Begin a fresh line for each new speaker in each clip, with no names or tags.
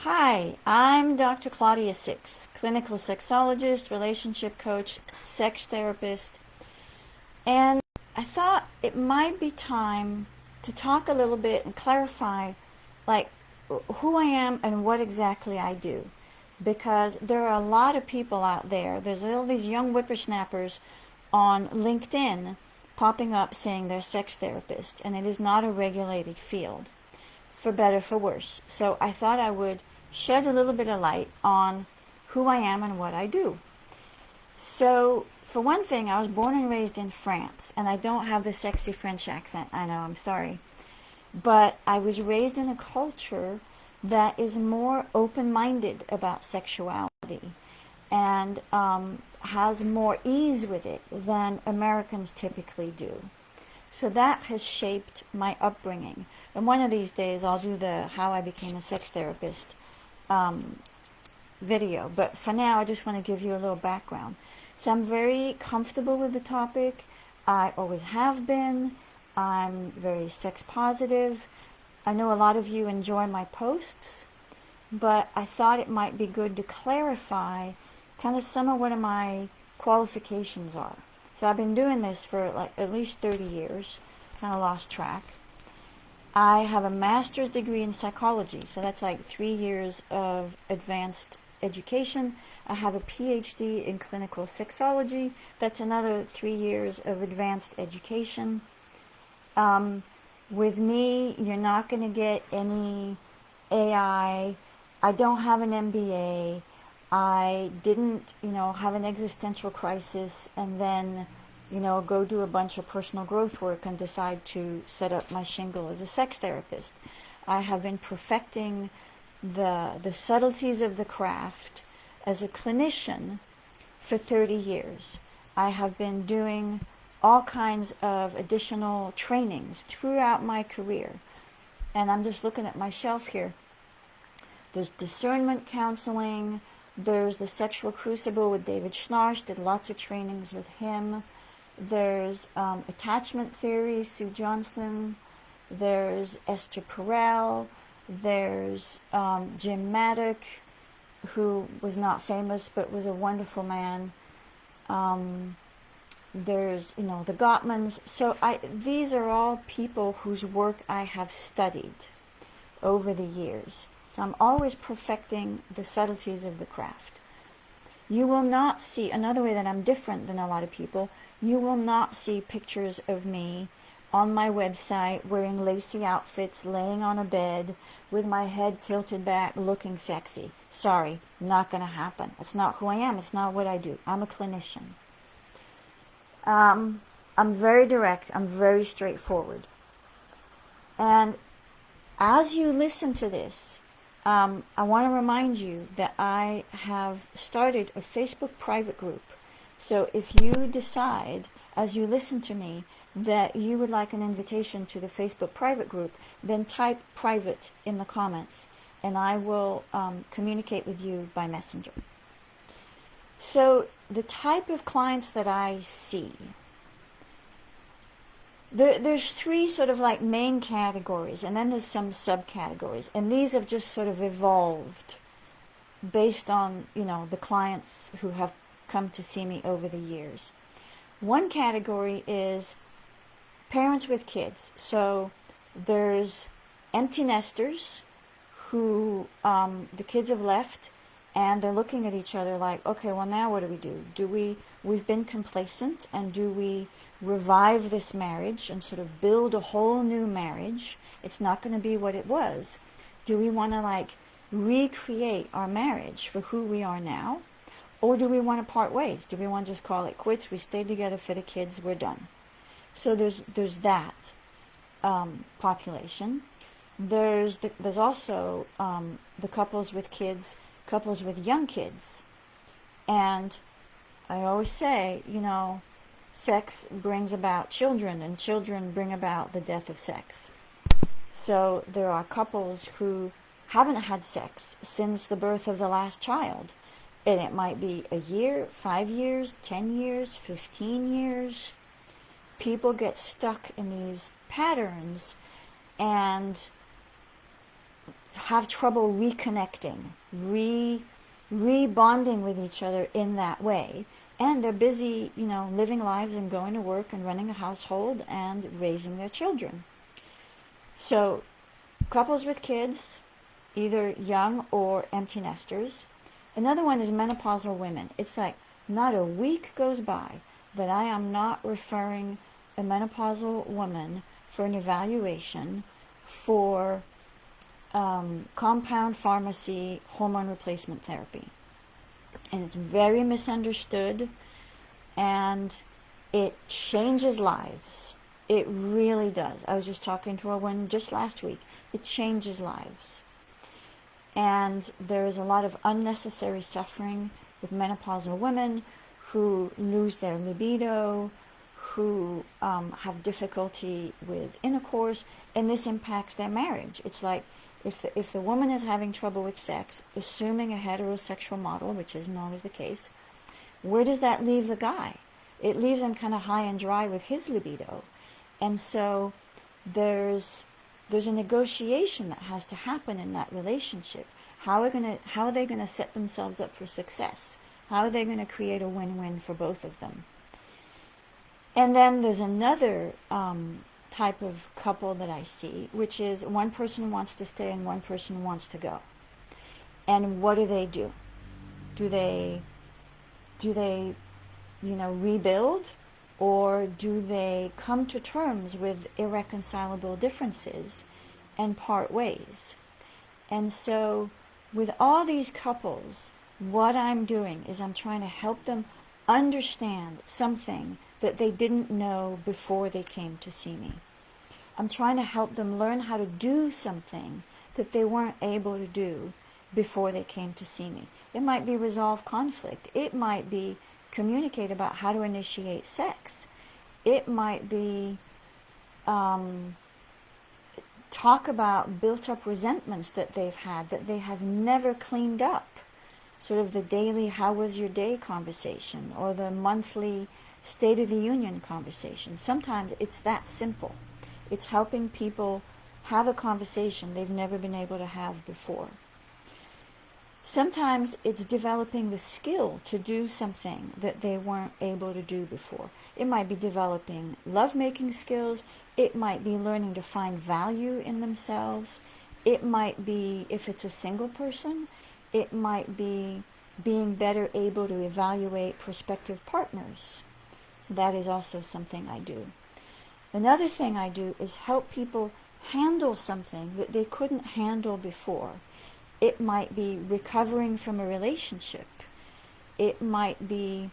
Hi, I'm Dr. Claudia Six, clinical sexologist, relationship coach, sex therapist, and I thought it might be time to talk a little bit and clarify like who I am and what exactly I do. Because there are a lot of people out there. There's all these young whippersnappers on LinkedIn popping up saying they're sex therapists, and it is not a regulated field, for better, for worse. So I thought I would shed a little bit of light on who I am and what I do. So, for one thing, I was born and raised in France, and I don't have the sexy French accent. I know, I'm sorry. But I was raised in a culture that is more open-minded about sexuality and has more ease with it than Americans typically do. So that has shaped my upbringing. And one of these days I'll do the how I became a sex therapist video. But for now I just want to give you a little background. So I'm very comfortable with the topic. I always have been. I'm very sex positive. I know a lot of you enjoy my posts, but I thought it might be good to clarify kind of some of what my qualifications are. So I've been doing this for like at least 30 years, kind of lost track. I have a master's degree in psychology, so that's like 3 years of advanced education. I have a PhD in clinical sexology, that's another 3 years of advanced education. With me, you're not going to get any AI. I don't have an MBA. I didn't, have an existential crisis and then, go do a bunch of personal growth work and decide to set up my shingle as a sex therapist. I have been perfecting the subtleties of the craft as a clinician for 30 years. I have been doing all kinds of additional trainings throughout my career. And I'm just looking at my shelf here. There's discernment counseling. There's the Sexual Crucible with David Schnarch. Did lots of trainings with him. There's attachment theory, Sue Johnson. There's Esther Perel. There's Jim Maddock, who was not famous but was a wonderful man. There's, the Gottmans. So these are all people whose work I have studied over the years. So I'm always perfecting the subtleties of the craft. You will not see, another way that I'm different than a lot of people, you will not see pictures of me on my website wearing lacy outfits, laying on a bed, with my head tilted back, looking sexy. Sorry, not going to happen. It's not who I am. It's not what I do. I'm a clinician. I'm very direct. I'm very straightforward. And as you listen to this, I want to remind you that I have started a Facebook private group. So if you decide, as you listen to me, that you would like an invitation to the Facebook private group, then type private in the comments, and I will communicate with you by messenger. So the type of clients that I see, there's three sort of like main categories, and then there's some subcategories, and these have just sort of evolved based on, the clients who have come to see me over the years. One category is parents with kids. So there's empty nesters who the kids have left, and they're looking at each other like, okay, well, now what do? We've been complacent, and do we revive this marriage and sort of build a whole new marriage? It's not going to be what it was. Do we want to recreate our marriage for who we are now? Or do we want to part ways? Do we want to just call it quits? We stayed together for the kids, we're done. So there's that population. There's also the couples with kids, couples with young kids. And I always say, sex brings about children, and children bring about the death of sex. So there are couples who haven't had sex since the birth of the last child. And it might be a year, 5 years, 10 years, 15 years. People get stuck in these patterns, and have trouble reconnecting, rebonding with each other in that way. And they're busy, living lives and going to work and running a household and raising their children. So couples with kids, either young or empty nesters. Another one is menopausal women. It's like not a week goes by that I am not referring a menopausal woman for an evaluation for compound pharmacy hormone replacement therapy. And it's very misunderstood, and it changes lives. It really does. I was just talking to a woman just last week. It changes lives. And there is a lot of unnecessary suffering with menopausal women who lose their libido, who have difficulty with intercourse, and this impacts their marriage. It's like if the woman is having trouble with sex, assuming a heterosexual model, which isn't always the case, where does that leave the guy? It leaves him kind of high and dry with his libido. And so there's a negotiation that has to happen in that relationship. How are they gonna set themselves up for success? How are they going to create a win-win for both of them? And then there's another type of couple that I see, which is one person wants to stay and one person wants to go. And what do? Do they rebuild, or do they come to terms with irreconcilable differences and part ways? And so with all these couples, what I'm doing is I'm trying to help them understand something that they didn't know before they came to see me. I'm trying to help them learn how to do something that they weren't able to do before they came to see me. It might be resolve conflict. It might be communicate about how to initiate sex. It might be talk about built-up resentments that they've had that they have never cleaned up. Sort of the daily "how was your day" conversation, or the monthly State of the Union conversation. Sometimes it's that simple. It's helping people have a conversation they've never been able to have before. Sometimes it's developing the skill to do something that they weren't able to do before. It might be developing lovemaking skills. It might be learning to find value in themselves. It might be, if it's a single person, it might be being better able to evaluate prospective partners. So that is also something I do. Another thing I do is help people handle something that they couldn't handle before. It might be recovering from a relationship. It might be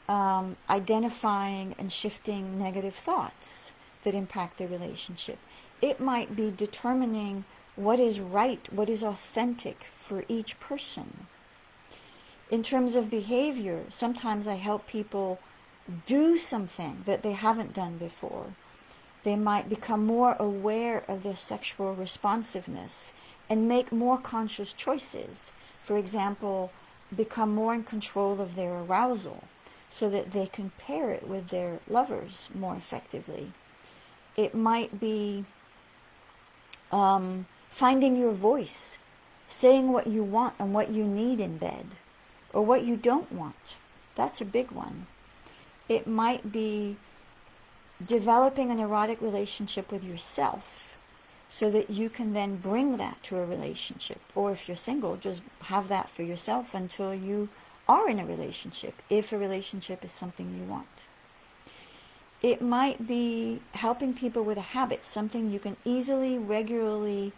identifying and shifting negative thoughts that impact the relationship. It might be determining what is right, what is authentic for each person. In terms of behavior, sometimes I help people do something that they haven't done before. They might become more aware of their sexual responsiveness and make more conscious choices. For example, become more in control of their arousal so that they can pair it with their lovers more effectively. It might be finding your voice, saying what you want and what you need in bed, or what you don't want. That's a big one. It might be developing an erotic relationship with yourself so that you can then bring that to a relationship. Or if you're single, just have that for yourself until you are in a relationship, if a relationship is something you want. It might be helping people with a habit, something you can easily, regularly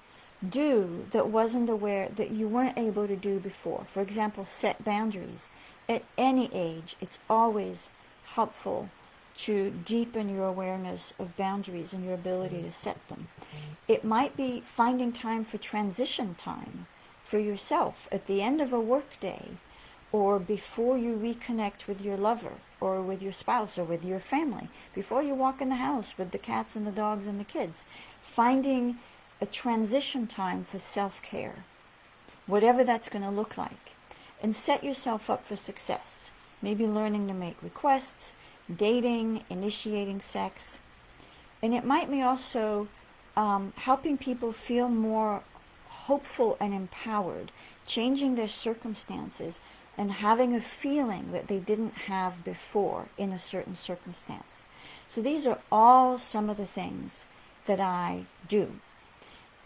do that you weren't able to do before. For example, set boundaries. At any age, it's always helpful to deepen your awareness of boundaries and your ability to set them. It might be finding time for transition time for yourself at the end of a work day, or before you reconnect with your lover or with your spouse or with your family, before you walk in the house with the cats and the dogs and the kids. Finding a transition time for self-care, whatever that's going to look like, and set yourself up for success. Maybe learning to make requests, dating, initiating sex. And it might be also helping people feel more hopeful and empowered, changing their circumstances and having a feeling that they didn't have before in a certain circumstance. So these are all some of the things that I do.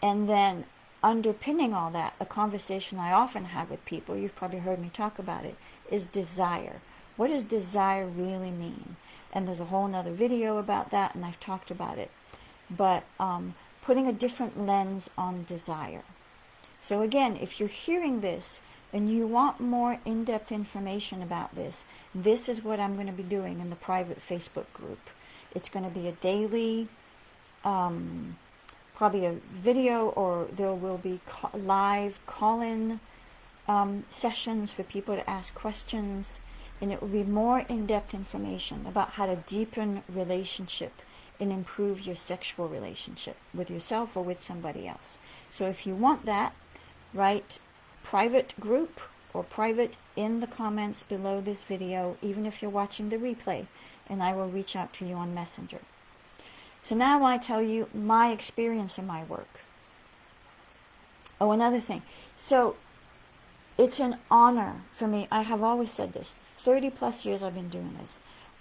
And then underpinning all that, a conversation I often have with people, you've probably heard me talk about it, is desire. What does desire really mean? And there's a whole nother video about that, and I've talked about it. But putting a different lens on desire. So again, if you're hearing this and you want more in-depth information about this, this is what I'm going to be doing in the private Facebook group. It's going to be a daily, probably a video, or there will be live call-in sessions for people to ask questions, and it will be more in-depth information about how to deepen relationship and improve your sexual relationship with yourself or with somebody else. So if you want that, write private group or private in the comments below this video, even if you're watching the replay, and I will reach out to you on Messenger. So now I tell you my experience in my work. Oh, another thing. So it's an honor for me. I have always said this. 30 plus years I've been doing this.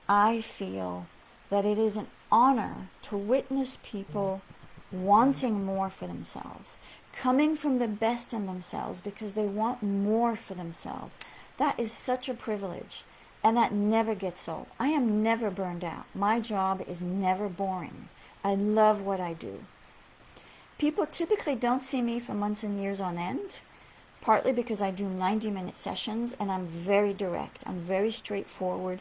I feel that it is an honor to witness people wanting more for themselves, coming from the best in themselves because they want more for themselves. That is such a privilege, and that never gets old. I am never burned out. My job is never boring. I love what I do. People typically don't see me for months and years on end, partly because I do 90-minute sessions and I'm very direct. I'm very straightforward.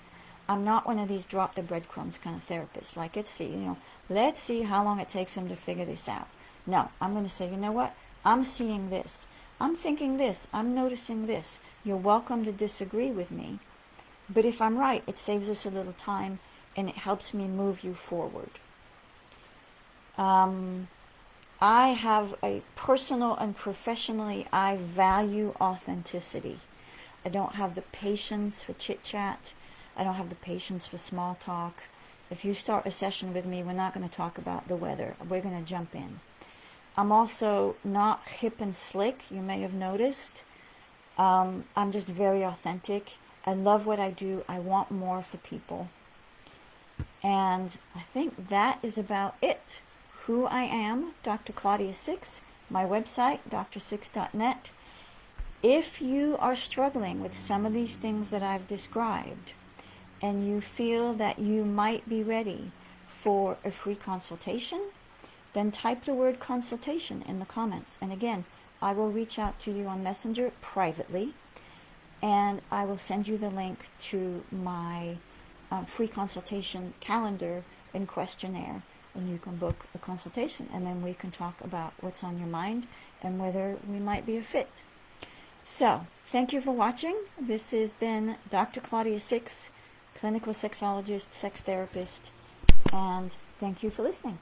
I'm not one of these drop the breadcrumbs kind of therapists. Like, let's see how long it takes them to figure this out. No, I'm going to say, you know what? I'm seeing this. I'm thinking this. I'm noticing this. You're welcome to disagree with me. But if I'm right, it saves us a little time and it helps me move you forward. I have a personal and professionally, I value authenticity. I don't have the patience for chit-chat. I don't have the patience for small talk. If you start a session with me, we're not going to talk about the weather. We're going to jump in. I'm also not hip and slick, you may have noticed. I'm just very authentic. I love what I do. I want more for people. And I think that is about it. Who I am, Dr. Claudia Six, my website, drsix.net. If you are struggling with some of these things that I've described, and you feel that you might be ready for a free consultation, then type the word consultation in the comments. And again, I will reach out to you on Messenger privately, and I will send you the link to my free consultation calendar and questionnaire, and you can book a consultation, and then we can talk about what's on your mind and whether we might be a fit. So, thank you for watching. This has been Dr. Claudia Six, clinical sexologist, sex therapist, and thank you for listening.